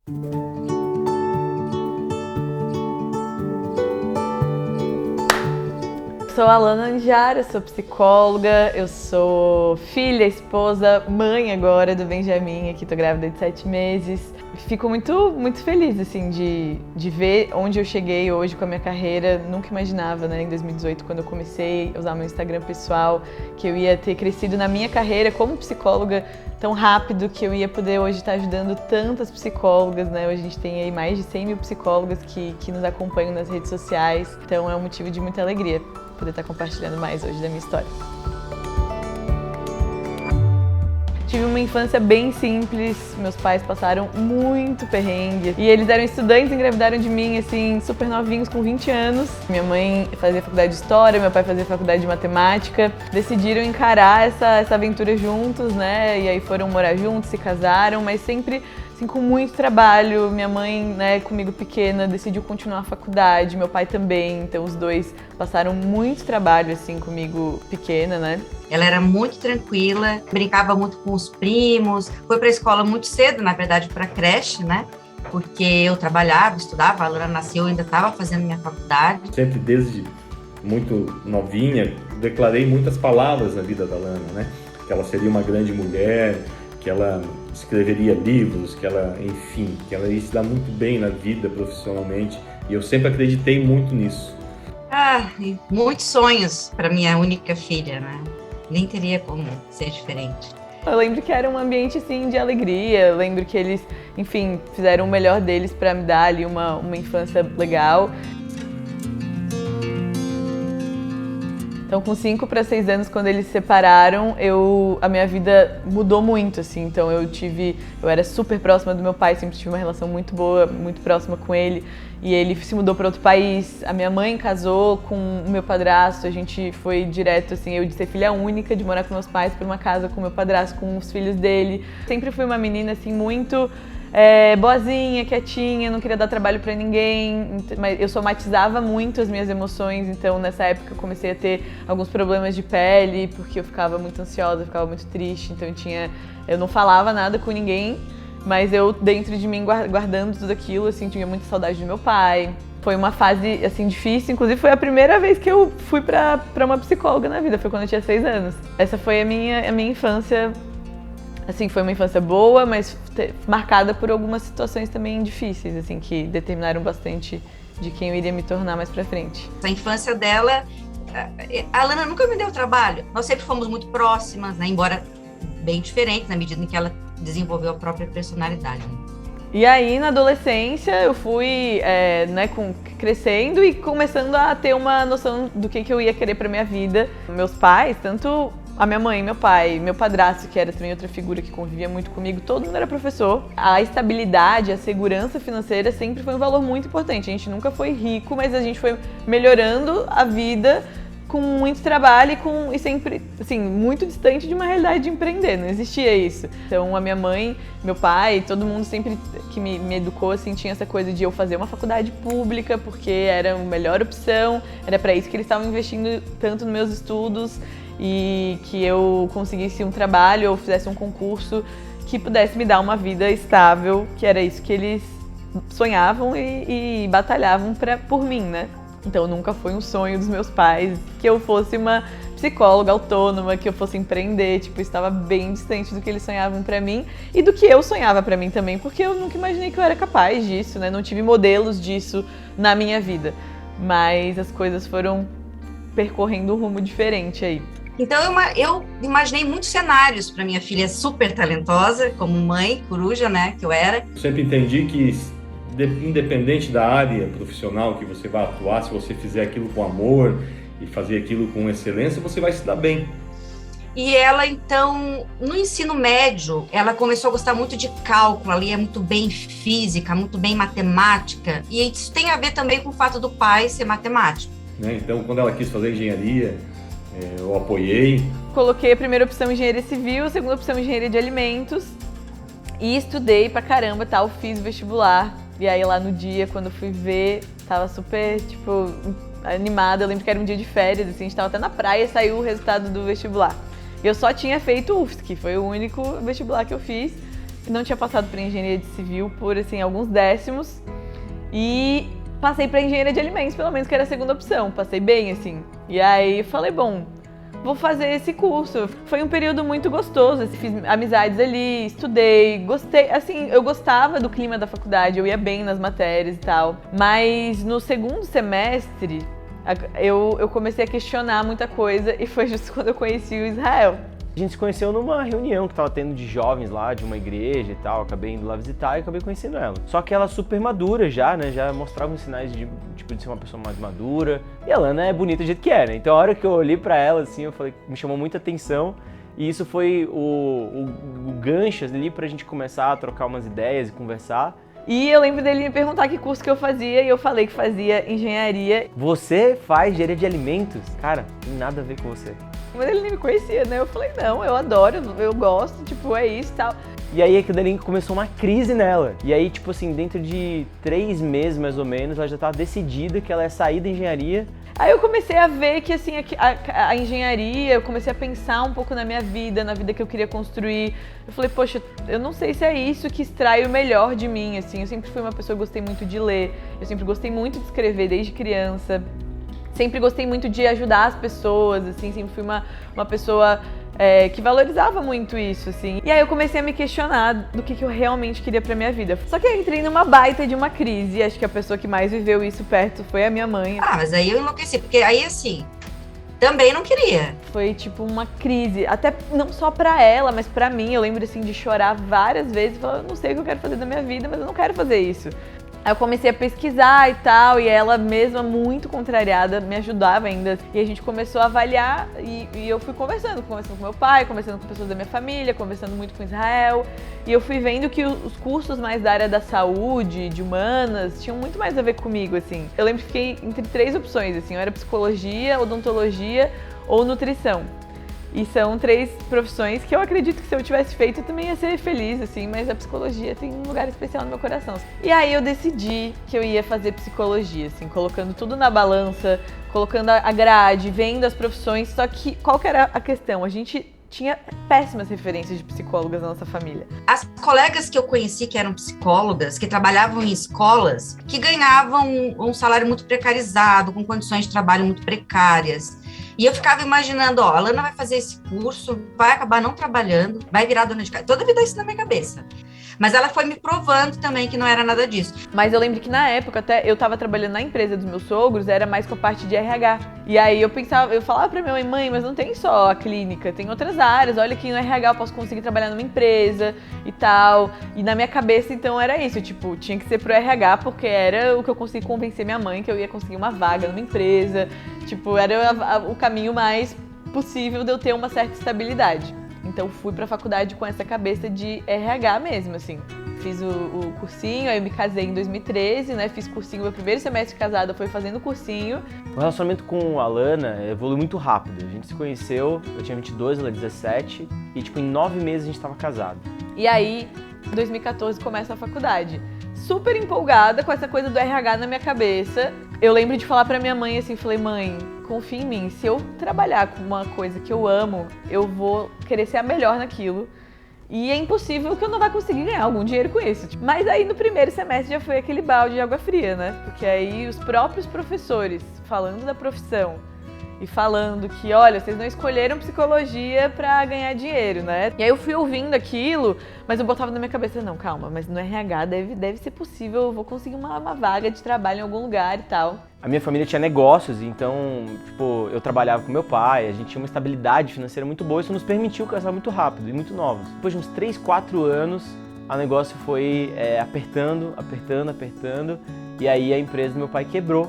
Sou a Alana Anjara, sou psicóloga, eu sou filha, esposa, mãe agora do Benjamin, aqui tô grávida de 7 meses. Fico muito feliz, assim, de ver onde eu cheguei hoje com a minha carreira. Nunca imaginava, né, em 2018, quando eu comecei a usar meu Instagram pessoal, que eu ia ter crescido na minha carreira como psicóloga tão rápido, que eu ia poder hoje estar ajudando tantas psicólogas, né? Hoje a gente tem aí mais de 100 mil psicólogas que nos acompanham nas redes sociais, então é um motivo de muita alegria poder estar compartilhando mais hoje da minha história. Tive uma infância bem simples, meus pais passaram muito perrengue e eles eram estudantes, engravidaram de mim assim, super novinhos, com 20 anos. Minha mãe fazia faculdade de História, meu pai fazia faculdade de Matemática. Decidiram encarar essa aventura juntos, né, e aí foram morar juntos, se casaram, mas sempre assim, com muito trabalho. Minha mãe, né, comigo pequena, decidiu continuar a faculdade, meu pai também, então os dois passaram muito trabalho assim comigo pequena, né. Ela era muito tranquila, brincava muito com os primos, foi para a escola muito cedo, na verdade, para a creche, né? Porque eu trabalhava, estudava, a Alana nasceu, eu ainda estava fazendo minha faculdade. Sempre desde muito novinha, declarei muitas palavras na vida da Alana, né? Que ela seria uma grande mulher, que ela escreveria livros, que ela, enfim, que ela ia se dar muito bem na vida profissionalmente, e eu sempre acreditei muito nisso. E muitos sonhos para minha única filha, né? Nem teria como ser diferente. Eu lembro que era um ambiente assim de alegria, eu lembro que eles, enfim, fizeram o melhor deles para me dar ali uma infância legal. Então, com 5 para 6 anos, quando eles se separaram, a minha vida mudou muito, assim. Então, eu era super próxima do meu pai, sempre tive uma relação muito boa, muito próxima com ele. E ele se mudou para outro país. A minha mãe casou com o meu padrasto. A gente foi direto, assim, eu de ser filha única, de morar com meus pais, para uma casa com o meu padrasto, com os filhos dele. Sempre fui uma menina, assim, muito boazinha, quietinha, não queria dar trabalho pra ninguém, mas eu somatizava muito as minhas emoções, então nessa época eu comecei a ter alguns problemas de pele, porque eu ficava muito ansiosa, eu ficava muito triste, então eu não falava nada com ninguém, mas eu dentro de mim guardando tudo aquilo, assim, tinha muita saudade do meu pai. Foi uma fase, assim, difícil, inclusive foi a primeira vez que eu fui pra uma psicóloga na vida, foi quando eu tinha 6 anos. Essa foi a minha infância. Assim, foi uma infância boa, mas marcada por algumas situações também difíceis, assim, que determinaram bastante de quem eu iria me tornar mais pra frente. A infância dela, a Alana nunca me deu trabalho. Nós sempre fomos muito próximas, né? Embora bem diferentes, na medida em que ela desenvolveu a própria personalidade. Né? E aí, na adolescência, eu fui crescendo e começando a ter uma noção do que eu ia querer pra minha vida. Meus pais, tanto a minha mãe, meu pai, meu padrasto, que era também outra figura que convivia muito comigo, todo mundo era professor. A estabilidade, a segurança financeira sempre foi um valor muito importante. A gente nunca foi rico, mas a gente foi melhorando a vida com muito trabalho e sempre, assim, muito distante de uma realidade de empreender, não existia isso. Então a minha mãe, meu pai, todo mundo sempre que me educou, assim, tinha essa coisa de eu fazer uma faculdade pública, porque era a melhor opção, era para isso que eles estavam investindo tanto nos meus estudos, e que eu conseguisse um trabalho ou fizesse um concurso que pudesse me dar uma vida estável, que era isso que eles sonhavam e batalhavam por mim, né? Então nunca foi um sonho dos meus pais que eu fosse uma psicóloga autônoma, que eu fosse empreender, tipo, estava bem distante do que eles sonhavam pra mim e do que eu sonhava pra mim também, porque eu nunca imaginei que eu era capaz disso, né? Não tive modelos disso na minha vida, mas as coisas foram percorrendo um rumo diferente aí. Então eu imaginei muitos cenários para minha filha super talentosa, como mãe, coruja, né, que eu era. Eu sempre entendi que, independente da área profissional que você vai atuar, se você fizer aquilo com amor e fazer aquilo com excelência, você vai se dar bem. E ela, então, no ensino médio, ela começou a gostar muito de cálculo, ela ia muito bem física, muito bem matemática, e isso tem a ver também com o fato do pai ser matemático. Né? Então, quando ela quis fazer engenharia, eu apoiei. Coloquei a primeira opção engenharia civil, a segunda opção engenharia de alimentos e estudei pra caramba, tal, fiz vestibular. E aí lá no dia, quando eu fui ver, tava super, tipo, animada. Eu lembro que era um dia de férias, assim, a gente tava até na praia e saiu o resultado do vestibular. E eu só tinha feito UFSC, foi o único vestibular que eu fiz. não tinha passado para engenharia de civil por, assim, alguns décimos. E passei para engenharia de alimentos, pelo menos, que era a segunda opção. Passei bem, assim. E aí falei, bom, vou fazer esse curso. Foi um período muito gostoso, assim, fiz amizades ali, estudei, gostei. Assim, eu gostava do clima da faculdade, eu ia bem nas matérias e tal. Mas no segundo semestre, eu comecei a questionar muita coisa e foi justo quando eu conheci o Israel. A gente se conheceu numa reunião que tava tendo de jovens lá, de uma igreja e tal, acabei indo lá visitar e acabei conhecendo ela. Só que ela super madura já, né, já mostrava uns sinais de ser uma pessoa mais madura. E a Lana é bonita do jeito que é, né, então a hora que eu olhei pra ela, assim, eu falei, me chamou muita atenção. E isso foi o gancho ali pra gente começar a trocar umas ideias e conversar. E eu lembro dele me perguntar que curso que eu fazia e eu falei que fazia engenharia. Você faz engenharia de alimentos? Cara, tem nada a ver com você. Mas ele nem me conhecia, né? Eu falei, não, eu adoro, eu gosto, tipo, é isso e tal. E aí é que daí começou uma crise nela. E aí, tipo assim, dentro de 3 meses, mais ou menos, ela já estava decidida que ela ia sair da engenharia. Aí eu comecei a ver que, assim, a engenharia, eu comecei a pensar um pouco na minha vida, na vida que eu queria construir. Eu falei, poxa, eu não sei se é isso que extrai o melhor de mim, assim. Eu sempre fui uma pessoa que gostei muito de ler, eu sempre gostei muito de escrever desde criança. Sempre gostei muito de ajudar as pessoas, assim, sempre fui uma pessoa que valorizava muito isso, assim. E aí eu comecei a me questionar do que eu realmente queria pra minha vida. Só que eu entrei numa baita de uma crise, acho que a pessoa que mais viveu isso perto foi a minha mãe. Ah, mas aí eu enlouqueci, porque aí assim, também não queria. Foi tipo uma crise, até não só pra ela, mas pra mim. Eu lembro, assim, de chorar várias vezes, falar, eu não sei o que eu quero fazer da minha vida, mas eu não quero fazer isso. Aí eu comecei a pesquisar e tal, e ela mesma, muito contrariada, me ajudava ainda. E a gente começou a avaliar e eu fui conversando com meu pai, conversando com pessoas da minha família, conversando muito com Israel. E eu fui vendo que os cursos mais da área da saúde, de humanas, tinham muito mais a ver comigo, assim. Eu lembro que fiquei entre 3 opções, assim, eu era psicologia, odontologia ou nutrição. E são 3 profissões que eu acredito que se eu tivesse feito eu também ia ser feliz, assim, mas a psicologia tem um lugar especial no meu coração. E aí eu decidi que eu ia fazer psicologia, assim, colocando tudo na balança, colocando a grade, vendo as profissões, só que qual que era a questão? A gente tinha péssimas referências de psicólogas na nossa família. As colegas que eu conheci que eram psicólogas, que trabalhavam em escolas, que ganhavam um salário muito precarizado, com condições de trabalho muito precárias. E eu ficava imaginando, ó, a Lana vai fazer esse curso, vai acabar não trabalhando, vai virar dona de casa. Toda vida isso na minha cabeça. Mas ela foi me provando também que não era nada disso. Mas eu lembro que na época, até eu tava trabalhando na empresa dos meus sogros, era mais com a parte de RH. E aí eu falava pra minha mãe, mas não tem só a clínica, tem outras áreas, olha que no RH eu posso conseguir trabalhar numa empresa e tal. E na minha cabeça, então, era isso, tipo, tinha que ser pro RH, porque era o que eu consegui convencer minha mãe que eu ia conseguir uma vaga numa empresa. Tipo, era o caminho mais possível de eu ter uma certa estabilidade. Então fui pra faculdade com essa cabeça de RH mesmo, assim. Fiz o cursinho, aí eu me casei em 2013, né? Fiz cursinho, meu primeiro semestre casada foi fazendo cursinho. O relacionamento com a Lana evoluiu muito rápido. A gente se conheceu, eu tinha 22, ela 17, e tipo, em 9 meses a gente tava casado. E aí, em 2014, começa a faculdade. Super empolgada com essa coisa do RH na minha cabeça. Eu lembro de falar pra minha mãe assim, falei, mãe, confia em mim, se eu trabalhar com uma coisa que eu amo, eu vou querer ser a melhor naquilo. E é impossível que eu não vá conseguir ganhar algum dinheiro com isso. Mas aí no primeiro semestre já foi aquele balde de água fria, né? Porque aí os próprios professores falando da profissão e falando que, olha, vocês não escolheram psicologia pra ganhar dinheiro, né? E aí eu fui ouvindo aquilo, mas eu botava na minha cabeça, não, calma, mas no RH deve ser possível, eu vou conseguir uma vaga de trabalho em algum lugar e tal. A minha família tinha negócios, então, tipo, eu trabalhava com meu pai, a gente tinha uma estabilidade financeira muito boa, isso nos permitiu casar muito rápido e muito novos. Depois de uns 3, 4 anos, o negócio foi apertando, e aí a empresa do meu pai quebrou.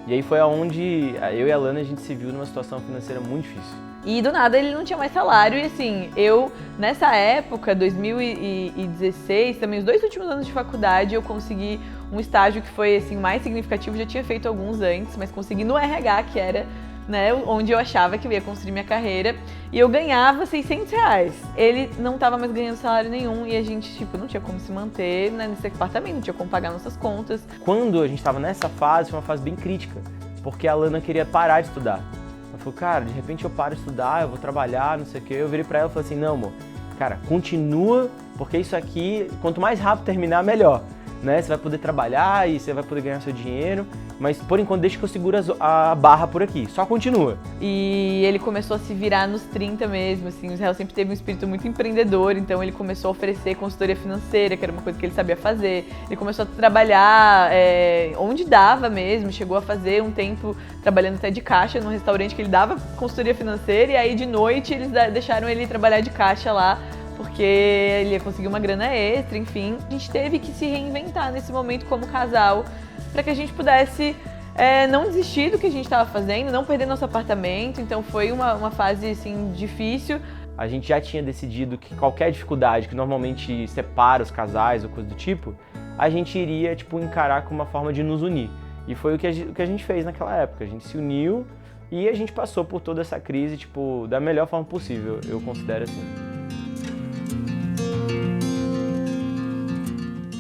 E aí foi aonde eu e a Lana, a gente se viu numa situação financeira muito difícil. E do nada ele não tinha mais salário e assim, eu nessa época, 2016, também os 2 últimos anos de faculdade, eu consegui um estágio que foi assim, mais significativo, já tinha feito alguns antes, mas consegui no RH, que era, né, onde eu achava que eu ia construir minha carreira, e eu ganhava R$600. Ele não tava mais ganhando salário nenhum e a gente, tipo, não tinha como se manter, né, nesse apartamento, não tinha como pagar nossas contas. Quando a gente tava nessa fase, foi uma fase bem crítica, porque a Lana queria parar de estudar. Ela falou, cara, de repente eu paro de estudar, eu vou trabalhar, não sei o quê. Eu virei pra ela e falei assim, não, amor, cara, continua porque isso aqui, quanto mais rápido terminar, melhor. Né? Você vai poder trabalhar e você vai poder ganhar seu dinheiro, mas por enquanto deixa que eu seguro a barra por aqui, só continua. E ele começou a se virar nos 30 mesmo, assim, o Israel sempre teve um espírito muito empreendedor, então ele começou a oferecer consultoria financeira, que era uma coisa que ele sabia fazer. Ele começou a trabalhar onde dava mesmo, chegou a fazer um tempo trabalhando até de caixa num restaurante que ele dava consultoria financeira, e aí de noite eles deixaram ele trabalhar de caixa lá, porque ele ia conseguir uma grana extra, enfim. A gente teve que se reinventar nesse momento como casal, para que a gente pudesse não desistir do que a gente estava fazendo, não perder nosso apartamento. Então foi uma fase assim, difícil. A gente já tinha decidido que qualquer dificuldade que normalmente separa os casais ou coisa do tipo, a gente iria encarar como uma forma de nos unir. E foi o que a gente fez naquela época. A gente se uniu e a gente passou por toda essa crise da melhor forma possível, eu considero assim.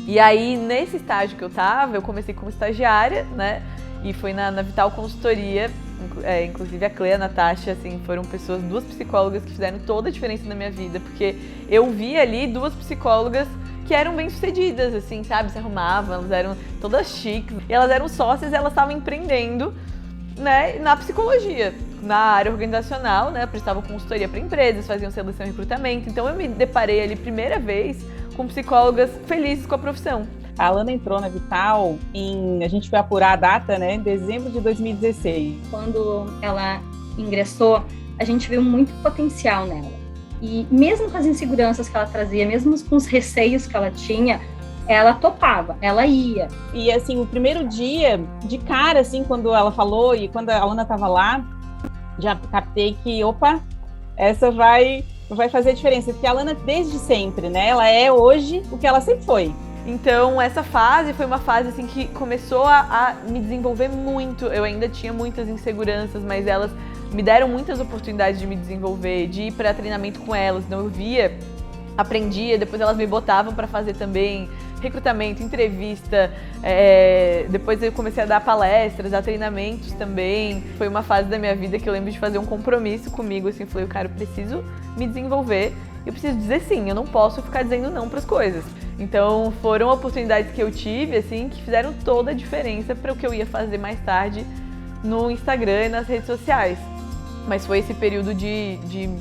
E aí, nesse estágio que eu tava, eu comecei como estagiária, né? E foi na Vital Consultoria, inclusive a Clea e a Natasha, assim, foram duas psicólogas que fizeram toda a diferença na minha vida, porque eu vi ali duas psicólogas que eram bem-sucedidas, assim, sabe? Se arrumavam, elas eram todas chiques, e elas eram sócias e elas estavam empreendendo, né, na psicologia, na área organizacional, né? Prestavam consultoria para empresas, faziam seleção e recrutamento. Então eu me deparei ali, primeira vez, com psicólogas felizes com a profissão. A Alana entrou na Vital a gente foi apurar a data, né, em dezembro de 2016. Quando ela ingressou, a gente viu muito potencial nela. E mesmo com as inseguranças que ela trazia, mesmo com os receios que ela tinha, ela topava, ela ia. E assim, o primeiro dia, de cara, assim, quando ela falou e quando a Alana estava lá, já captei que, opa, essa vai fazer a diferença, porque a Alana desde sempre, né, ela é hoje o que ela sempre foi. Então essa fase foi uma fase assim que começou a me desenvolver muito. Eu ainda tinha muitas inseguranças, mas elas me deram muitas oportunidades de me desenvolver, de ir para treinamento com elas. Então eu via, aprendia, depois elas me botavam para fazer também recrutamento, entrevista, depois eu comecei a dar palestras, dar treinamentos também. Foi uma fase da minha vida que eu lembro de fazer um compromisso comigo, assim, falei, cara, eu preciso me desenvolver, eu preciso dizer sim, eu não posso ficar dizendo não para as coisas. Então foram oportunidades que eu tive, assim, que fizeram toda a diferença para o que eu ia fazer mais tarde no Instagram e nas redes sociais. Mas foi esse período de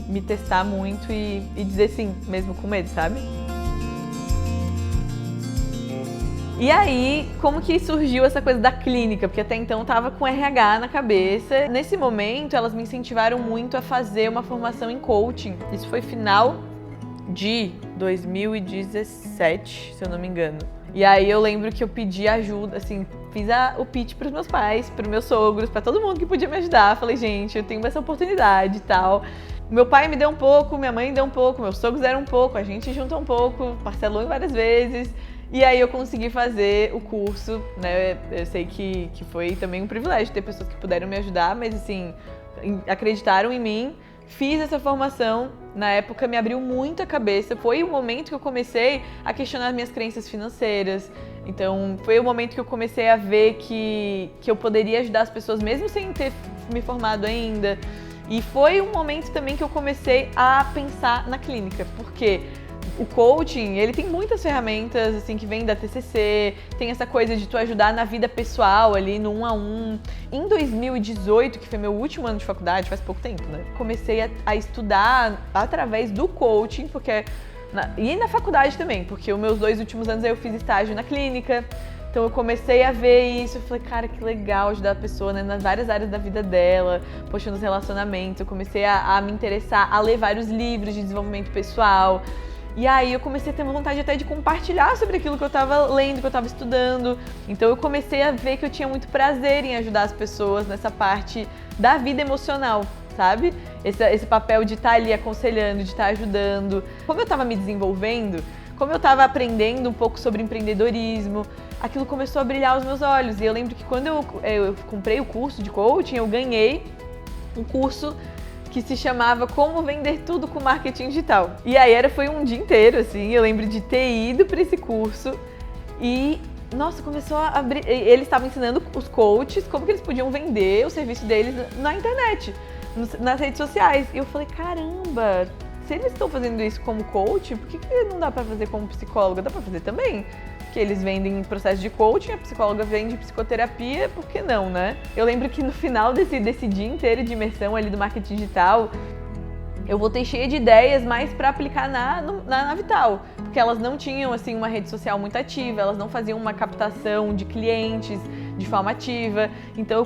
me testar muito e dizer sim, mesmo com medo, sabe? E aí, como que surgiu essa coisa da clínica? Porque até então eu tava com RH na cabeça. Nesse momento, elas me incentivaram muito a fazer uma formação em coaching. Isso foi final de 2017, se eu não me engano. E aí eu lembro que eu pedi ajuda, assim, fiz o pitch pros meus pais, pros meus sogros, pra todo mundo que podia me ajudar. Falei, gente, eu tenho essa oportunidade e tal. Meu pai me deu um pouco, minha mãe deu um pouco, meus sogros deram um pouco, a gente juntou um pouco, parcelou várias vezes. E aí eu consegui fazer o curso, né? Eu sei que foi também um privilégio ter pessoas que puderam me ajudar, mas assim, acreditaram em mim. Fiz essa formação, na época me abriu muito a cabeça, foi o momento que eu comecei a questionar minhas crenças financeiras. Então foi o momento que eu comecei a ver que eu poderia ajudar as pessoas mesmo sem ter me formado ainda. E foi um momento também que eu comecei a pensar na clínica, porque o coaching, ele tem muitas ferramentas, assim, que vem da TCC, tem essa coisa de tu ajudar na vida pessoal ali, no 1 a 1. Em 2018, que foi meu último ano de faculdade, faz pouco tempo, né? Comecei a estudar através do coaching, porque e na faculdade também, porque os meus 2 últimos anos eu fiz estágio na clínica. Então eu comecei a ver isso, eu falei, cara, que legal ajudar a pessoa, né, nas várias áreas da vida dela, poxa, nos relacionamentos. Eu comecei a me interessar, a ler vários livros de desenvolvimento pessoal. E aí eu comecei a ter uma vontade até de compartilhar sobre aquilo que eu estava lendo, que eu estava estudando. Então eu comecei a ver que eu tinha muito prazer em ajudar as pessoas nessa parte da vida emocional, sabe? Esse papel de estar ali aconselhando, de estar ajudando. Como eu estava me desenvolvendo, como eu estava aprendendo um pouco sobre empreendedorismo, aquilo começou a brilhar aos meus olhos. E eu lembro que quando eu comprei o curso de coaching, eu ganhei um curso que se chamava Como Vender Tudo com Marketing Digital. E aí foi um dia inteiro, assim, eu lembro de ter ido para esse curso e, nossa, começou a abrir. Eles estavam ensinando os coaches como que eles podiam vender o serviço deles na internet, nas redes sociais. E eu falei, caramba, se eles estão fazendo isso como coach, por que não dá pra fazer como psicóloga? Dá pra fazer também. Porque eles vendem processo de coaching, a psicóloga vende psicoterapia, por que não, né? Eu lembro que no final desse dia inteiro de imersão ali do marketing digital, eu voltei cheia de ideias, mais para aplicar na Vital, porque elas não tinham assim uma rede social muito ativa, elas não faziam uma captação de clientes de forma ativa. Então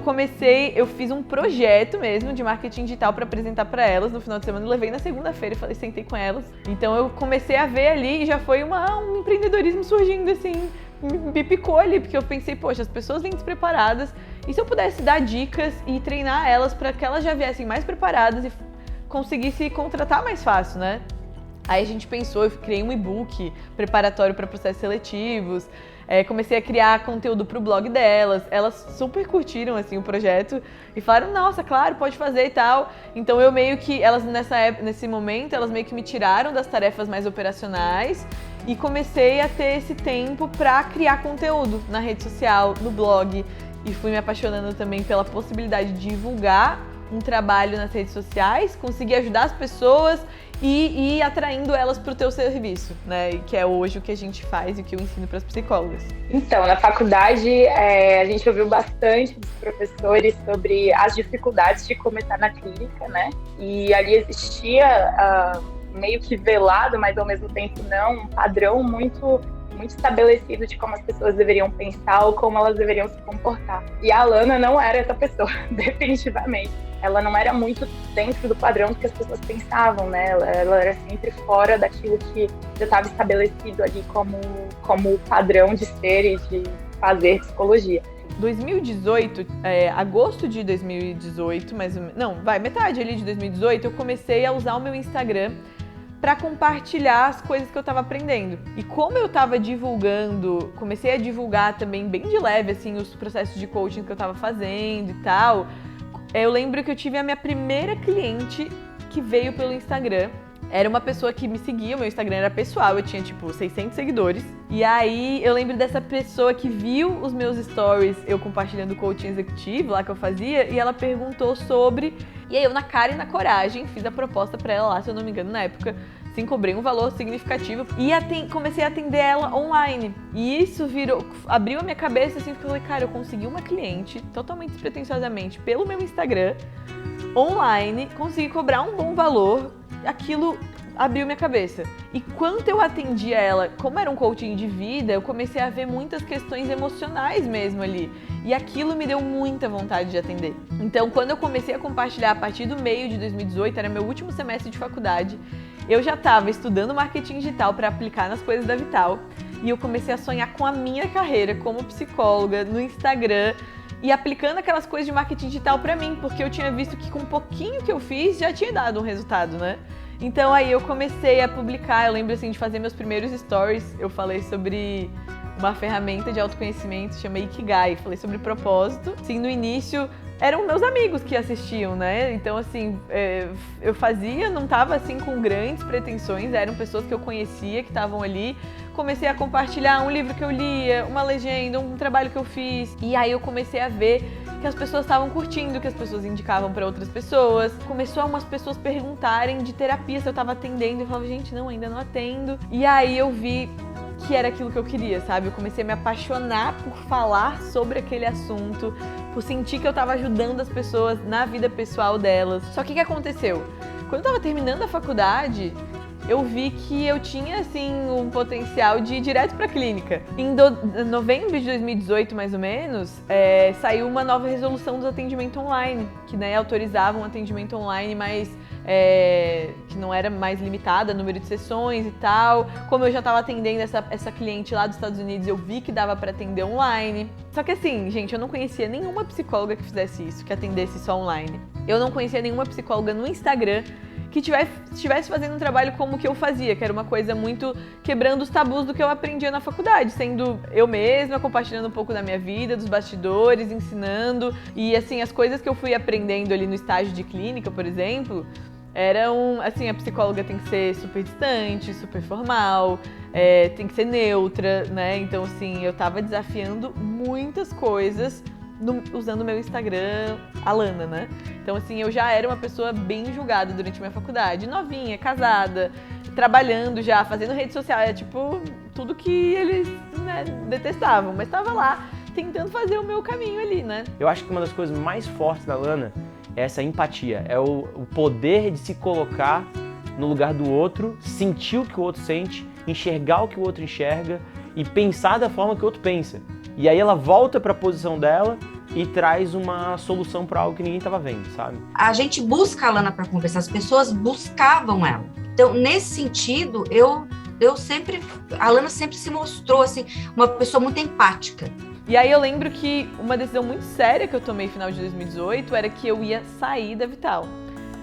eu fiz um projeto mesmo de marketing digital para apresentar para elas no final de semana, eu levei na segunda-feira e sentei com elas. Então eu comecei a ver ali e já foi um empreendedorismo surgindo assim, me picou ali, porque eu pensei, poxa, as pessoas vêm despreparadas, e se eu pudesse dar dicas e treinar elas para que elas já viessem mais preparadas e conseguisse contratar mais fácil, né? Aí a gente pensou, eu criei um e-book preparatório para processos seletivos, comecei a criar conteúdo pro blog delas, elas super curtiram assim o projeto e falaram, nossa, claro, pode fazer e tal. Então eu meio que, elas nesse momento, elas meio que me tiraram das tarefas mais operacionais e comecei a ter esse tempo para criar conteúdo na rede social, no blog, e fui me apaixonando também pela possibilidade de divulgar um trabalho nas redes sociais, conseguir ajudar as pessoas e ir atraindo elas para o teu serviço, né? Que é hoje o que a gente faz e o que eu ensino para as psicólogas. Então, na faculdade, a gente ouviu bastante dos professores sobre as dificuldades de começar na clínica, né? E ali existia, meio que velado, mas ao mesmo tempo não, um padrão muito estabelecido de como as pessoas deveriam pensar ou como elas deveriam se comportar. E a Alana não era essa pessoa, definitivamente. Ela não era muito dentro do padrão do que as pessoas pensavam, né? Ela era sempre fora daquilo que já estava estabelecido ali como padrão de ser e de fazer psicologia. 2018, agosto de 2018, metade ali de 2018, eu comecei a usar o meu Instagram para compartilhar as coisas que eu estava aprendendo. E como eu estava divulgando, comecei a divulgar também bem de leve assim os processos de coaching que eu estava fazendo e tal, eu lembro que eu tive a minha primeira cliente que veio pelo Instagram. Era uma pessoa que me seguia, o meu Instagram era pessoal, eu tinha tipo 600 seguidores. E aí eu lembro dessa pessoa que viu os meus stories, eu compartilhando o coaching executivo lá que eu fazia, e ela perguntou sobre. E aí eu, na cara e na coragem, fiz a proposta pra ela lá, se eu não me engano, na época, sim, cobrei um valor significativo e comecei a atender ela online. E isso abriu a minha cabeça assim, porque eu falei, cara, eu consegui uma cliente totalmente despretensiosamente pelo meu Instagram, online, consegui cobrar um bom valor. Aquilo abriu minha cabeça. E quando eu atendia ela, como era um coaching de vida, eu comecei a ver muitas questões emocionais mesmo ali. E aquilo me deu muita vontade de atender. Então, quando eu comecei a compartilhar a partir do meio de 2018, era meu último semestre de faculdade, eu já estava estudando marketing digital para aplicar nas coisas da Vital. E eu comecei a sonhar com a minha carreira como psicóloga no Instagram, e aplicando aquelas coisas de marketing digital pra mim, porque eu tinha visto que com um pouquinho que eu fiz já tinha dado um resultado, né? Então aí eu comecei a publicar, eu lembro assim de fazer meus primeiros stories, eu falei sobre uma ferramenta de autoconhecimento chamada Ikigai, falei sobre propósito. Assim, no início eram meus amigos que assistiam, né? Então assim, eu fazia, não tava assim com grandes pretensões, eram pessoas que eu conhecia, que estavam ali. Comecei a compartilhar um livro que eu lia, uma legenda, um trabalho que eu fiz. E aí eu comecei a ver que as pessoas estavam curtindo, que as pessoas indicavam para outras pessoas. Começou umas pessoas perguntarem de terapia se eu tava atendendo. Eu falava, gente, não, ainda não atendo. E aí eu vi que era aquilo que eu queria, sabe? Eu comecei a me apaixonar por falar sobre aquele assunto, por sentir que eu tava ajudando as pessoas na vida pessoal delas. Só que o que aconteceu? Quando eu tava terminando a faculdade, eu vi que eu tinha, assim, um potencial de ir direto pra clínica. Em novembro de 2018, mais ou menos, saiu uma nova resolução do atendimento online, que, né, autorizava um atendimento online mais que não era mais limitada, número de sessões e tal. Como eu já estava atendendo essa cliente lá dos Estados Unidos, eu vi que dava para atender online. Só que assim, gente, eu não conhecia nenhuma psicóloga que fizesse isso, que atendesse só online. Eu não conhecia nenhuma psicóloga no Instagram que estivesse fazendo um trabalho como o que eu fazia, que era uma coisa muito quebrando os tabus do que eu aprendia na faculdade, sendo eu mesma, compartilhando um pouco da minha vida, dos bastidores, ensinando. E assim, as coisas que eu fui aprendendo ali no estágio de clínica, por exemplo, eram, assim, a psicóloga tem que ser super distante, super formal, tem que ser neutra, né? Então, assim, eu tava desafiando muitas coisas usando o meu Instagram, Alana, né? Então, assim, eu já era uma pessoa bem julgada durante a minha faculdade. Novinha, casada, trabalhando já, fazendo rede social. É tipo, tudo que eles, né, detestavam. Mas tava lá, tentando fazer o meu caminho ali, né? Eu acho que uma das coisas mais fortes da Alana é essa empatia. É o poder de se colocar no lugar do outro, sentir o que o outro sente, enxergar o que o outro enxerga e pensar da forma que o outro pensa. E aí ela volta para a posição dela e traz uma solução para algo que ninguém estava vendo, sabe? A gente busca a Alana para conversar, as pessoas buscavam ela. Então, nesse sentido, a Alana sempre se mostrou assim, uma pessoa muito empática. E aí eu lembro que uma decisão muito séria que eu tomei no final de 2018 era que eu ia sair da Vital.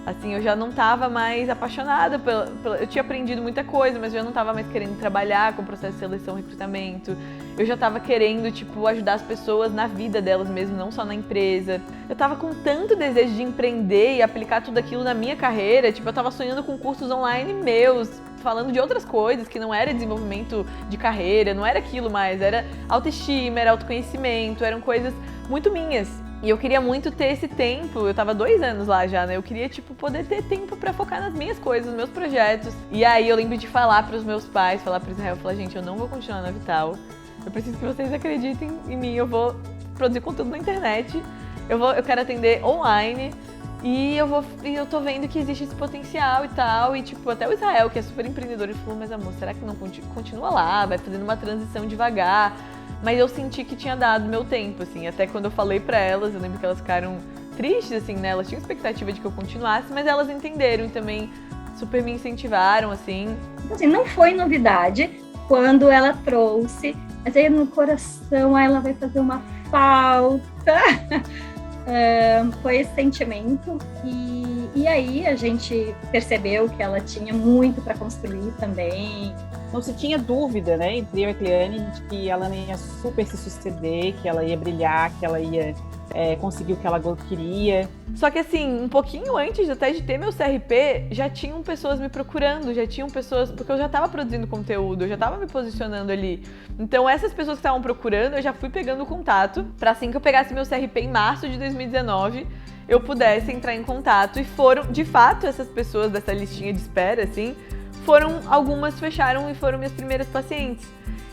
Assim, eu já não estava mais apaixonada eu tinha aprendido muita coisa, mas eu já não estava mais querendo trabalhar com o processo de seleção e recrutamento. Eu já estava querendo, tipo, ajudar as pessoas na vida delas mesmo, não só na empresa. Eu estava com tanto desejo de empreender e aplicar tudo aquilo na minha carreira. Tipo, eu estava sonhando com cursos online meus, falando de outras coisas, que não era desenvolvimento de carreira, não era aquilo mais, era autoestima, era autoconhecimento, eram coisas muito minhas. E eu queria muito ter esse tempo, eu tava 2 anos lá já, né? Eu queria, tipo, poder ter tempo pra focar nas minhas coisas, nos meus projetos. E aí eu lembro de falar pros meus pais, falar pro Israel, falar, gente, eu não vou continuar na Vital. Eu preciso que vocês acreditem em mim, eu vou produzir conteúdo na internet, eu quero atender online. E eu tô vendo que existe esse potencial e tal, e tipo, até o Israel, que é super empreendedor, ele falou, mas amor, será que não continua lá, vai fazendo uma transição devagar? Mas eu senti que tinha dado meu tempo, assim, até quando eu falei pra elas, eu lembro que elas ficaram tristes, assim, né, elas tinham expectativa de que eu continuasse, mas elas entenderam e também super me incentivaram, assim. Assim, não foi novidade quando ela trouxe, mas aí no coração ela vai fazer uma falta. Foi esse sentimento e aí a gente percebeu que ela tinha muito para construir também. Não se tinha dúvida, né, entre eu e a Cleane, de que ela ia super se suceder, que ela ia brilhar, que ela ia conseguir o que ela queria. Só que assim, um pouquinho antes até de ter meu CRP, já tinham pessoas me procurando, já tinham pessoas, porque eu já estava produzindo conteúdo, eu já estava me posicionando ali. Então essas pessoas que estavam procurando, eu já fui pegando contato, para assim que eu pegasse meu CRP em março de 2019, eu pudesse entrar em contato. E foram, de fato, essas pessoas dessa listinha de espera, assim, algumas fecharam e foram minhas primeiras pacientes.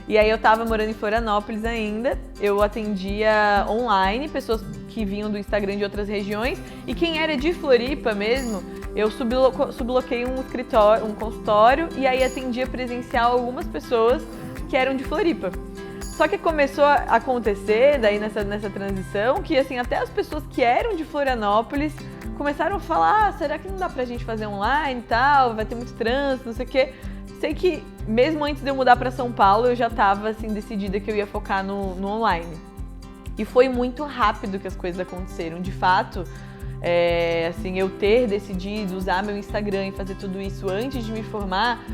E aí eu tava morando em Florianópolis ainda, eu atendia online, pessoas que vinham do Instagram de outras regiões, e quem era de Floripa mesmo, eu subloquei um consultório, e aí atendia presencial algumas pessoas que eram de Floripa. Só que começou a acontecer, daí nessa transição, que assim, até as pessoas que eram de Florianópolis começaram a falar, será que não dá pra gente fazer online e tal, vai ter muito trânsito, não sei o quê. Sei que mesmo antes de eu mudar para São Paulo, eu já estava assim, decidida que eu ia focar no online. E foi muito rápido que as coisas aconteceram. De fato, assim, eu ter decidido usar meu Instagram e fazer tudo isso antes de me formar,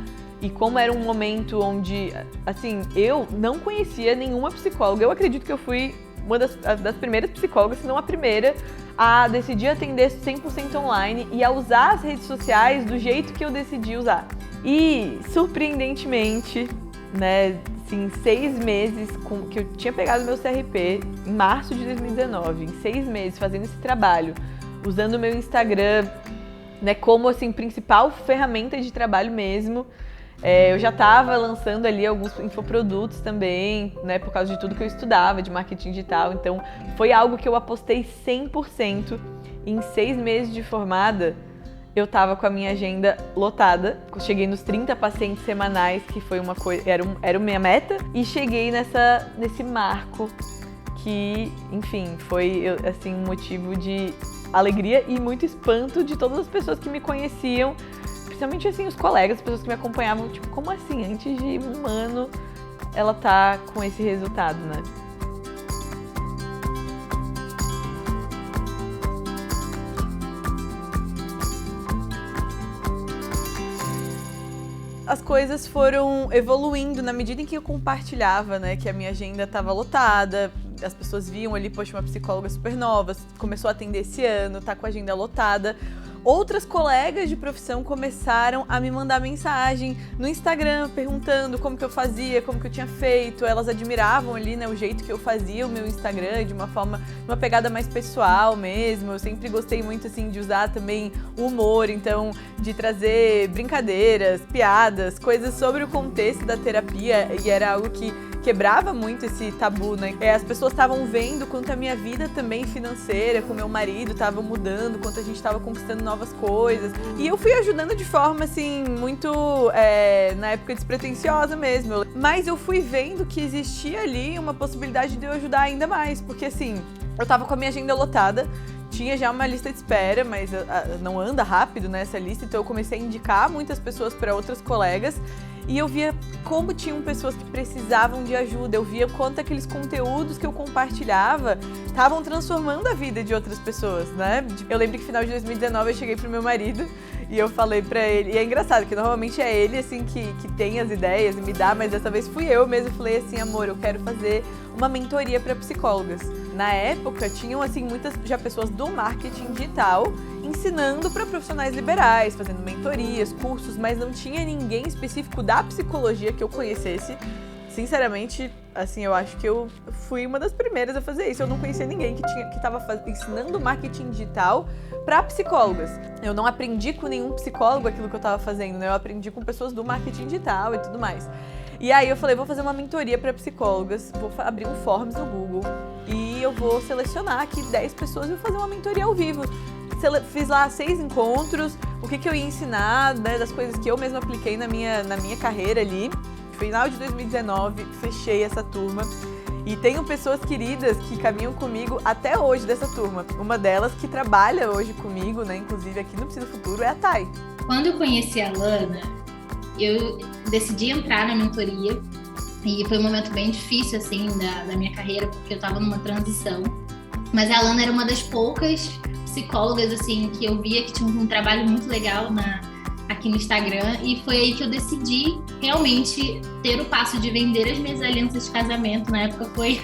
e como era um momento onde, assim, eu não conhecia nenhuma psicóloga. Eu acredito que eu fui uma das primeiras psicólogas, se não a primeira, a decidir atender 100% online e a usar as redes sociais do jeito que eu decidi usar. E, surpreendentemente, né, assim, 6 meses que eu tinha pegado meu CRP, em março de 2019, em 6 meses fazendo esse trabalho, usando o meu Instagram, né, como, assim, principal ferramenta de trabalho mesmo. Eu já estava lançando ali alguns infoprodutos também, né, por causa de tudo que eu estudava, de marketing digital. Então, foi algo que eu apostei 100%. Em 6 meses de formada, eu estava com a minha agenda lotada. Cheguei nos 30 pacientes semanais, que foi uma coisa, era a minha meta. E cheguei nesse marco que, enfim, foi assim, um motivo de alegria e muito espanto de todas as pessoas que me conheciam. Principalmente assim, os colegas, as pessoas que me acompanhavam, tipo, como assim? Antes de um ano, ela tá com esse resultado, né? As coisas foram evoluindo na medida em que eu compartilhava, né? Que a minha agenda tava lotada, as pessoas viam ali, poxa, uma psicóloga super nova, começou a atender esse ano, tá com a agenda lotada. outras colegas de profissão começaram a me mandar mensagem no Instagram, perguntando como que eu fazia, como que eu tinha feito. Elas admiravam ali, né, o jeito que eu fazia o meu Instagram, de uma forma, uma pegada mais pessoal mesmo. Eu sempre gostei muito, assim, de usar também o humor, então, de trazer brincadeiras, piadas, coisas sobre o contexto da terapia, e era algo que quebrava muito esse tabu, né? As pessoas estavam vendo quanto a minha vida também financeira, com meu marido, estava mudando, quanto a gente estava conquistando novas coisas. E eu fui ajudando de forma, assim, muito, na época, despretensiosa mesmo. Mas eu fui vendo que existia ali uma possibilidade de eu ajudar ainda mais, porque, assim, eu tava com a minha agenda lotada, tinha já uma lista de espera, mas não anda rápido, né, essa lista, então eu comecei a indicar muitas pessoas para outras colegas. E eu via como tinham pessoas que precisavam de ajuda, eu via quanto aqueles conteúdos que eu compartilhava estavam transformando a vida de outras pessoas, né? Eu lembro que no final de 2019 eu cheguei pro meu marido e eu falei pra ele, e é engraçado que normalmente é ele, assim, que tem as ideias e me dá, mas dessa vez fui eu mesmo, falei assim, amor, eu quero fazer uma mentoria para psicólogas. Na época, tinham, assim, muitas já pessoas do marketing digital ensinando para profissionais liberais, fazendo mentorias, cursos, mas não tinha ninguém específico da psicologia que eu conhecesse. Sinceramente, assim, eu acho que eu fui uma das primeiras a fazer isso. Eu não conhecia ninguém que estava ensinando marketing digital para psicólogas. Eu não aprendi com nenhum psicólogo aquilo que eu estava fazendo, né? Eu aprendi com pessoas do marketing digital e tudo mais. E aí eu falei, vou fazer uma mentoria para psicólogas, vou abrir um Forms no Google e eu vou selecionar aqui 10 pessoas e vou fazer uma mentoria ao vivo. Fiz lá 6 encontros, o que eu ia ensinar, né, das coisas que eu mesma apliquei na minha carreira ali. No final de 2019, fechei essa turma e tenho pessoas queridas que caminham comigo até hoje dessa turma. Uma delas que trabalha hoje comigo, né, inclusive aqui no Psi do Futuro, é a Thay. Quando eu conheci a Lana, eu decidi entrar na mentoria e foi um momento bem difícil, assim, da minha carreira, porque eu estava numa transição. Mas a Lana era uma das poucas psicólogas, assim, que eu via que tinha um trabalho muito legal aqui no Instagram, e foi aí que eu decidi realmente ter o passo de vender as minhas alianças de casamento. Na época foi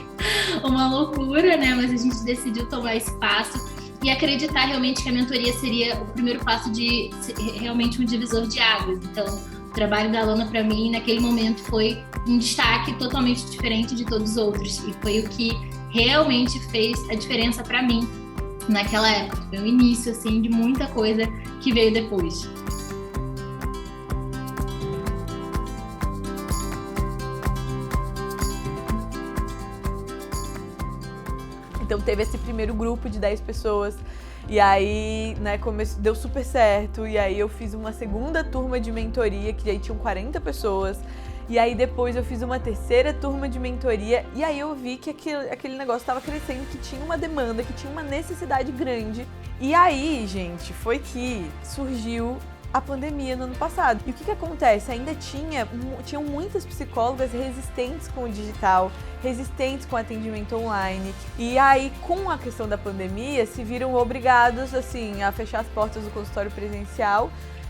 uma loucura, né? Mas a gente decidiu tomar esse passo e acreditar realmente que a mentoria seria o primeiro passo de realmente um divisor de águas. Então, o trabalho da Lana, para mim, naquele momento foi um destaque totalmente diferente de todos os outros, e foi o que realmente fez a diferença para mim naquela época. Foi o início, assim, de muita coisa que veio depois. Então teve esse primeiro grupo de 10 pessoas e aí, né, deu super certo, e aí eu fiz uma segunda turma de mentoria que aí tinham 40 pessoas. E aí depois eu fiz uma terceira turma de mentoria e aí eu vi que aquele negócio estava crescendo, que tinha uma demanda, que tinha uma necessidade grande. E aí, gente, foi que surgiu a pandemia no ano passado. E o que acontece? Ainda tinham muitas psicólogas resistentes com o digital, resistentes com o atendimento online. E aí, com a questão da pandemia, se viram obrigados, assim, a fechar as portas do consultório presencial.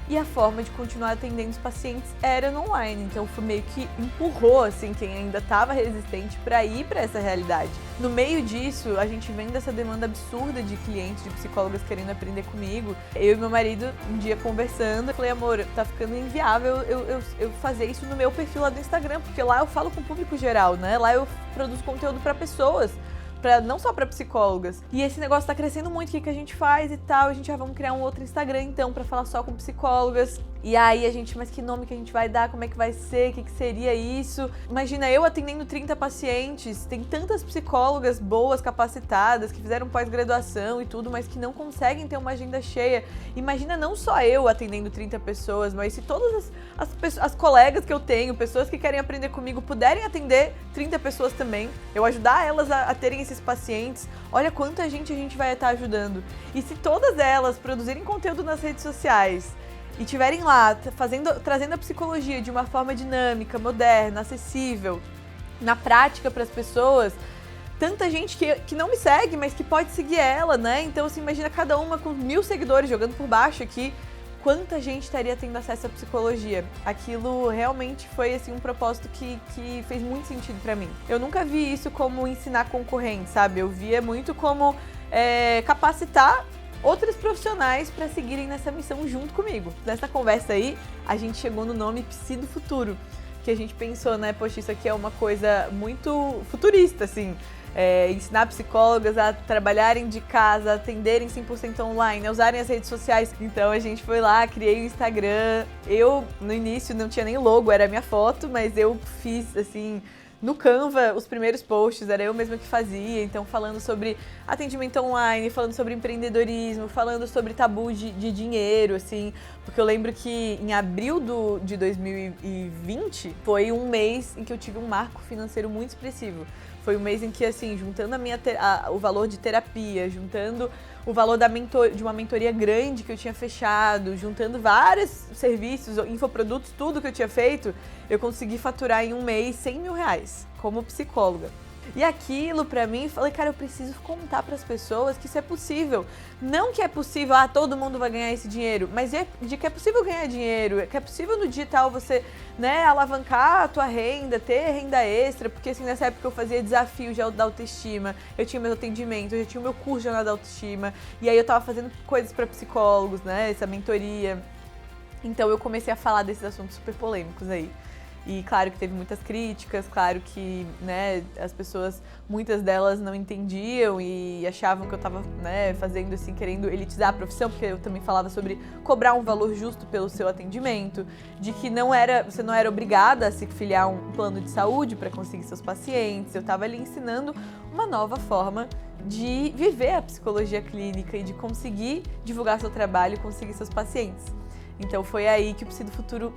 E a forma de continuar atendendo os pacientes era no online. Então, foi meio que empurrou, assim, quem ainda estava resistente para ir para essa realidade. No meio disso, a gente vendo essa demanda absurda de clientes, de psicólogas querendo aprender comigo. Eu e meu marido, um dia conversando, eu falei, amor, tá ficando inviável eu fazer isso no meu perfil lá do Instagram, porque lá eu falo com o público geral, né? Lá eu produzo conteúdo para pessoas. Não só para psicólogas. E esse negócio tá crescendo muito, o que a gente faz e tal. A gente já vamos criar um outro Instagram, então, para falar só com psicólogas. E aí a gente, mas que nome que a gente vai dar? Como é que vai ser? O que seria isso? Imagina, eu atendendo 30 pacientes, tem tantas psicólogas boas, capacitadas, que fizeram pós-graduação e tudo, mas que não conseguem ter uma agenda cheia. Imagina não só eu atendendo 30 pessoas, mas se todas as colegas que eu tenho, pessoas que querem aprender comigo, puderem atender 30 pessoas também, eu ajudar elas a terem esses pacientes, olha quanta gente a gente vai estar ajudando. E se todas elas produzirem conteúdo nas redes sociais, e estiverem lá trazendo a psicologia de uma forma dinâmica, moderna, acessível, na prática para as pessoas, tanta gente que não me segue, mas que pode seguir ela, né? Então, assim, imagina cada uma com 1000 seguidores jogando por baixo aqui, quanta gente estaria tendo acesso à psicologia. Aquilo realmente foi, assim, um propósito que fez muito sentido para mim. Eu nunca vi isso como ensinar concorrente, sabe? Eu via muito como capacitar outros profissionais para seguirem nessa missão junto comigo. Nessa conversa aí, a gente chegou no nome Psi do Futuro, que a gente pensou, né, poxa, isso aqui é uma coisa muito futurista, assim, ensinar psicólogas a trabalharem de casa, atenderem 100% online, usarem as redes sociais. Então a gente foi lá, criei o Instagram. Eu, no início, não tinha nem logo, era a minha foto, mas eu fiz, assim, no Canva, os primeiros posts, era eu mesma que fazia, então falando sobre atendimento online, falando sobre empreendedorismo, falando sobre tabu de dinheiro, assim, porque eu lembro que em abril de 2020 foi um mês em que eu tive um marco financeiro muito expressivo. Foi um mês em que, assim, juntando o valor de terapia, juntando o valor de uma mentoria grande que eu tinha fechado, juntando vários serviços, infoprodutos, tudo que eu tinha feito, eu consegui faturar em um mês R$100 mil como psicóloga. E aquilo pra mim, falei, cara, eu preciso contar pras pessoas que isso é possível. Não que é possível, todo mundo vai ganhar esse dinheiro, mas de que é possível ganhar dinheiro, que é possível no digital você, né, alavancar a tua renda, ter renda extra, porque assim, nessa época eu fazia desafio da autoestima, eu tinha meus atendimentos, eu já tinha o meu curso de jornada da autoestima, e aí eu tava fazendo coisas pra psicólogos, né, essa mentoria. Então eu comecei a falar desses assuntos super polêmicos aí. E claro que teve muitas críticas, claro que, né, as pessoas, muitas delas não entendiam e achavam que eu estava, né, fazendo assim, querendo elitizar a profissão, porque eu também falava sobre cobrar um valor justo pelo seu atendimento, de que você não era obrigada a se filiar a um plano de saúde para conseguir seus pacientes. Eu estava ali ensinando uma nova forma de viver a psicologia clínica e de conseguir divulgar seu trabalho e conseguir seus pacientes. Então foi aí que o Psi do Futuro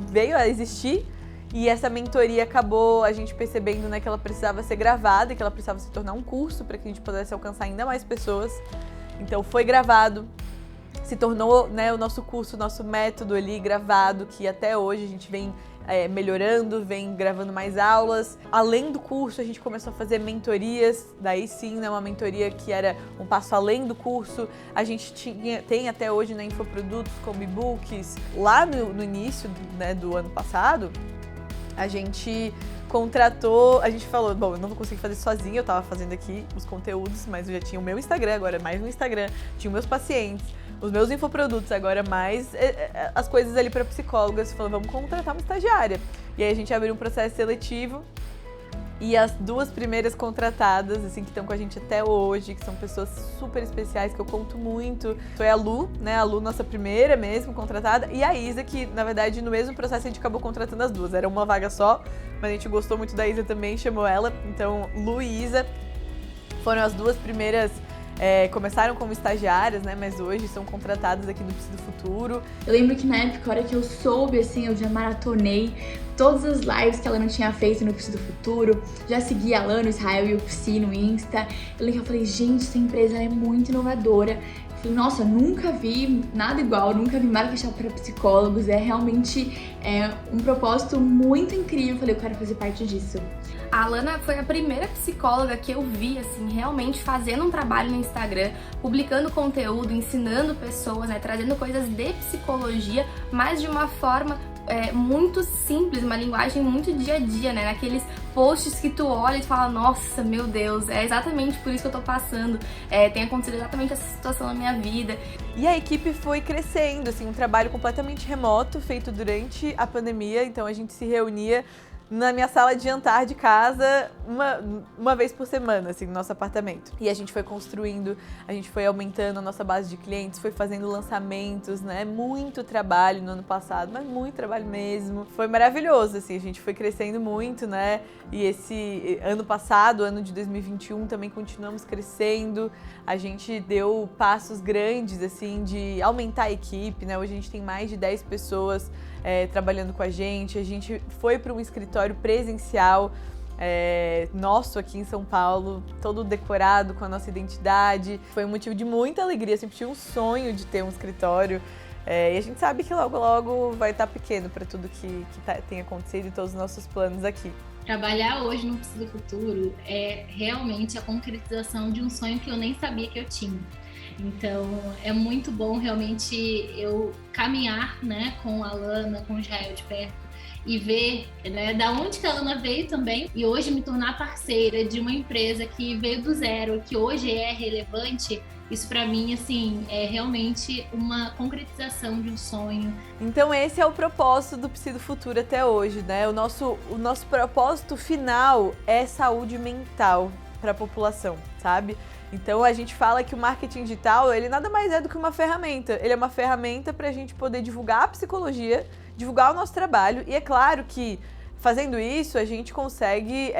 veio a existir, e essa mentoria acabou a gente percebendo, né, que ela precisava ser gravada e que ela precisava se tornar um curso para que a gente pudesse alcançar ainda mais pessoas. Então foi gravado, se tornou, né, o nosso curso, o nosso método ali gravado, que até hoje a gente vem melhorando, vem gravando mais aulas. Além do curso, a gente começou a fazer mentorias, daí sim, né, uma mentoria que era um passo além do curso. A gente tem até hoje, né, infoprodutos como e-books. Lá no início, né, do ano passado, a gente contratou, a gente falou, bom, eu não vou conseguir fazer sozinha, eu tava fazendo aqui os conteúdos, mas eu já tinha o meu Instagram, agora mais no Instagram, tinha os meus pacientes, os meus infoprodutos, agora mais as coisas ali para psicólogas. Falou, vamos contratar uma estagiária. E aí a gente abriu um processo seletivo e as duas primeiras contratadas, assim, que estão com a gente até hoje, que são pessoas super especiais, que eu conto muito, foi a Lu, né, a Lu, nossa primeira mesmo contratada, e a Isa, que na verdade no mesmo processo a gente acabou contratando as duas, era uma vaga só, mas a gente gostou muito da Isa também, chamou ela. Então Lu e Isa foram as duas primeiras. Começaram como estagiárias, né, mas hoje são contratadas aqui do Psi do Futuro. Eu lembro que na época, a hora que eu soube, assim, eu já maratonei todas as lives que ela não tinha feito no Psi do Futuro, já segui a Alana, o Israel e o Psi no Insta. Eu lembro que eu falei, gente, essa empresa é muito inovadora. Eu falei, nossa, nunca vi nada igual, nunca vi marketing para psicólogos, é realmente um propósito muito incrível. Eu falei, eu quero fazer parte disso. A Alana foi a primeira psicóloga que eu vi, assim, realmente fazendo um trabalho no Instagram, publicando conteúdo, ensinando pessoas, né, trazendo coisas de psicologia, mas de uma forma muito simples, uma linguagem muito dia a dia, né, naqueles posts que tu olha e tu fala, nossa, meu Deus, é exatamente por isso que eu tô passando, tem acontecido exatamente essa situação na minha vida. E a equipe foi crescendo, assim, um trabalho completamente remoto, feito durante a pandemia, então a gente se reunia na minha sala de jantar de casa uma vez por semana, assim, no nosso apartamento. E a gente foi construindo, a gente foi aumentando a nossa base de clientes, foi fazendo lançamentos, né? Muito trabalho no ano passado, mas muito trabalho mesmo. Foi maravilhoso, assim, a gente foi crescendo muito, né? E esse ano passado, ano de 2021, também continuamos crescendo. A gente deu passos grandes, assim, de aumentar a equipe, né? Hoje a gente tem mais de 10 pessoas trabalhando com a gente foi para um escritório presencial nosso aqui em São Paulo, todo decorado com a nossa identidade. Foi um motivo de muita alegria, sempre tive um sonho de ter um escritório e a gente sabe que logo logo vai estar pequeno para tudo que tem acontecido e todos os nossos planos aqui. Trabalhar hoje no Psi do Futuro é realmente a concretização de um sonho que eu nem sabia que eu tinha. Então, é muito bom realmente eu caminhar, né, com a Alana, com o Israel de perto e ver, né, da onde que a Alana veio também, e hoje me tornar parceira de uma empresa que veio do zero, que hoje é relevante, isso para mim, assim, é realmente uma concretização de um sonho. Então esse é o propósito do Psi do Futuro até hoje, né? O nosso propósito final é saúde mental para a população, sabe? Então a gente fala que o marketing digital, ele nada mais é do que uma ferramenta. Ele é uma ferramenta para a gente poder divulgar a psicologia, divulgar o nosso trabalho, e é claro que fazendo isso, a gente consegue,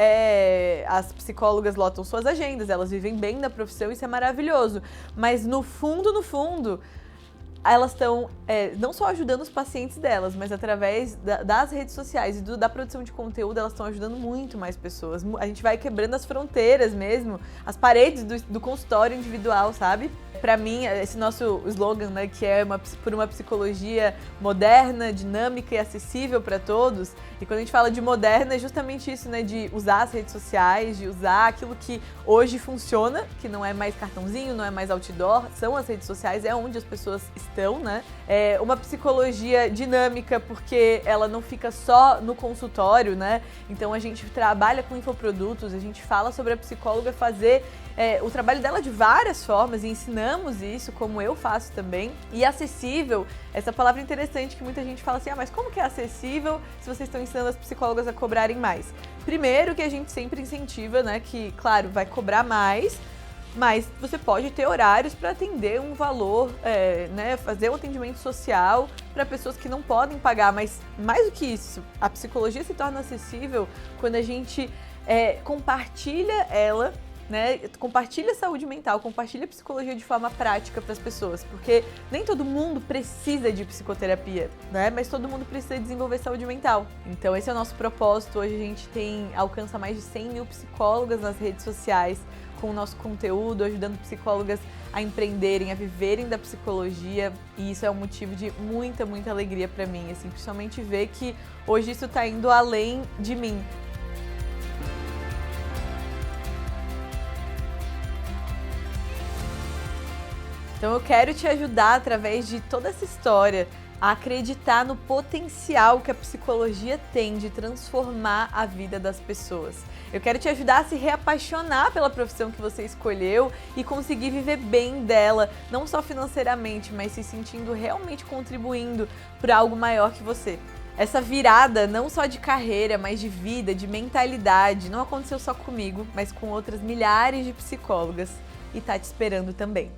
as psicólogas lotam suas agendas, elas vivem bem da profissão, isso é maravilhoso. Mas no fundo, elas estão não só ajudando os pacientes delas, mas através das redes sociais e da produção de conteúdo, elas estão ajudando muito mais pessoas. A gente vai quebrando as fronteiras mesmo, as paredes do consultório individual, sabe? Pra mim, esse nosso slogan, né, que é por uma psicologia moderna, dinâmica e acessível para todos. E quando a gente fala de moderna, é justamente isso, né, de usar as redes sociais, de usar aquilo que hoje funciona, que não é mais cartãozinho, não é mais outdoor, são as redes sociais, é onde as pessoas estão, né? É uma psicologia dinâmica, porque ela não fica só no consultório, né? Então a gente trabalha com infoprodutos, a gente fala sobre a psicóloga fazer o trabalho dela de várias formas e ensinamos isso, como eu faço também. E acessível, essa palavra interessante que muita gente fala assim, mas como que é acessível se vocês estão ensinando as psicólogas a cobrarem mais? Primeiro que a gente sempre incentiva, né, que claro, vai cobrar mais, mas você pode ter horários para atender um valor, né, fazer um atendimento social para pessoas que não podem pagar, mas mais do que isso, a psicologia se torna acessível quando a gente compartilha ela, né, compartilha saúde mental, compartilha psicologia de forma prática para as pessoas, porque nem todo mundo precisa de psicoterapia, né, mas todo mundo precisa desenvolver saúde mental. Então esse é o nosso propósito. Hoje a gente alcança mais de 100 mil psicólogas nas redes sociais com o nosso conteúdo, ajudando psicólogas a empreenderem, a viverem da psicologia, e isso é um motivo de muita, muita alegria para mim, assim, principalmente ver que hoje isso está indo além de mim. Então eu quero te ajudar através de toda essa história a acreditar no potencial que a psicologia tem de transformar a vida das pessoas. Eu quero te ajudar a se reapaixonar pela profissão que você escolheu e conseguir viver bem dela, não só financeiramente, mas se sentindo realmente contribuindo para algo maior que você. Essa virada, não só de carreira, mas de vida, de mentalidade, não aconteceu só comigo, mas com outras milhares de psicólogas, e tá te esperando também.